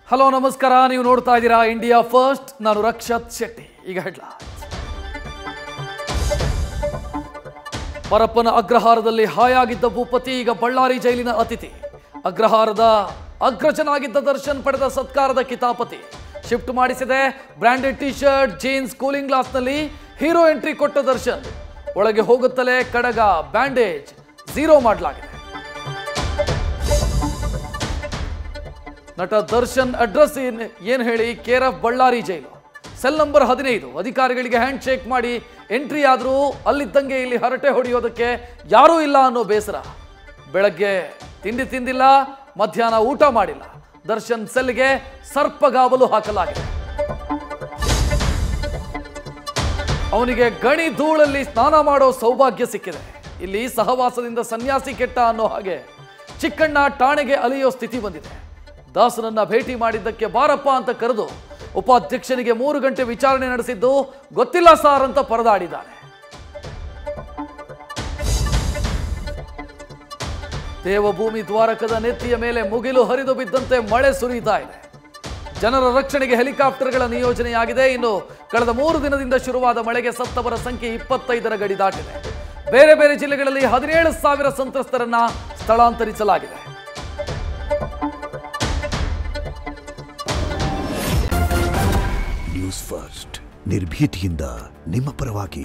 Hello ನಮಸ್ಕಾರ, ನೀವು ನೋಡ್ತಾ ಇದ್ದೀರಾ ಇಂಡಿಯಾ ಫಸ್ಟ್. ನಾನು ರಕ್ಷತ್ ಶೆಟ್ಟಿ. ಈಗ ಹೆಡ್ಲೈನ್ಸ್. ಪರಪ್ಪನ ಅಗ್ರಹಾರದಲ್ಲಿ ಹಾಯಾಗಿದ್ದ ಭೂಪತಿ ಈಗ ಬಳ್ಳಾರಿ ಜೈಲಿನ ಅತಿಥಿ. ಅಗ್ರಹಾರದ ಅಗ್ರಜನಾಗಿದ್ದ ದರ್ಶನ್ ಪಡೆದ ಸತ್ಕಾರದ ಕಿತಾಪತಿ. ಶಿಫ್ಟ್ ಮಾಡಿಸಿದೆ. Branded T shirt, jeans, cooling ಗ್ಲಾಸ್ನಲ್ಲಿ ಹೀರೋ ಎಂಟ್ರಿ ಕೊಟ್ಟ ದರ್ಶನ್. ಒಳಗೆ ಹೋಗುತ್ತಲೇ ಕಡಗ, ಬ್ಯಾಂಡೇಜ್ ಝೀರೋ ಮಾಡಲಾಗಿದೆ. ನಟ ದರ್ಶನ್ ಅಡ್ರೆಸ್ ಏನು ಹೇಳಿ? Care of Ballari jail, cell number 15. ಅಧಿಕಾರಿಗಳಿಗೆ ಹ್ಯಾಂಡ್ ಶೇಕ್ ಮಾಡಿ ಎಂಟ್ರಿ ಆದರೂ ಅಲ್ಲಿದ್ದಂಗೆ ಇಲ್ಲಿ ಹರಟೆ ಹೊಡೆಯೋದಕ್ಕೆ ಯಾರೂ ಇಲ್ಲ ಅನ್ನೋ ಬೇಸರ. ಬೆಳಗ್ಗೆ ತಿಂಡಿ ತಿಂದಿಲ್ಲ, ಮಧ್ಯಾಹ್ನ ಊಟ ಮಾಡಿಲ್ಲ. ದರ್ಶನ್ ಸೆಲ್ಗೆ ಸರ್ಪಗಾವಲು ಹಾಕಲಾಗಿದೆ. ಅವನಿಗೆ ಗಣಿ ಧೂಳಲ್ಲಿ ಸ್ನಾನ ಮಾಡೋ ಸೌಭಾಗ್ಯ ಸಿಕ್ಕಿದೆ. ಇಲ್ಲಿ ಸಹವಾಸದಿಂದ ಸನ್ಯಾಸಿ ಕೆಟ್ಟ ಅನ್ನೋ ಹಾಗೆ ಚಿಕ್ಕಣ್ಣ ಠಾಣೆಗೆ ಅಲಿಯೋ ಸ್ಥಿತಿ ಬಂದಿದೆ. ದಾಸನನ್ನ ಭೇಟಿ ಮಾಡಿದ್ದಕ್ಕೆ ಬಾರಪ್ಪ ಅಂತ ಕರೆದು ಉಪಾಧ್ಯಕ್ಷನಿಗೆ 3 ಗಂಟೆ ವಿಚಾರಣೆ ನಡೆಸಿದ್ದು ಗೊತ್ತಿಲ್ಲ ಸಾರ್ ಅಂತ ಪರದಾಡಿದ್ದಾನೆ. ದೇವಭೂಮಿ ದ್ವಾರಕದ ನೆತ್ತಿಯ ಮೇಲೆ ಮುಗಿಲು ಹರಿದು ಬಿದ್ದಂತೆ ಮಳೆ ಸುರಿಯುತ್ತಾ ಇದೆ. ಜನರ ರಕ್ಷಣೆಗೆ ಹೆಲಿಕಾಪ್ಟರ್ಗಳ ನಿಯೋಜನೆಯಾಗಿದೆ. ಇನ್ನು ಕಳೆದ 3 ದಿನದಿಂದ ಶುರುವಾದ ಮಳೆಗೆ ಸತ್ತವರ ಸಂಖ್ಯೆ 25ರ ಗಡಿ ದಾಟಿದೆ. ಬೇರೆ ಬೇರೆ ಜಿಲ್ಲೆಗಳಲ್ಲಿ 17,000 ಸಂತ್ರಸ್ತರನ್ನ ಸ್ಥಳಾಂತರಿಸಲಾಗಿದೆ. ನ್ಯೂಸ್ ಫಸ್ಟ್, ನಿರ್ಭೀತಿಯಿಂದ ನಿಮ್ಮ ಪರವಾಗಿ.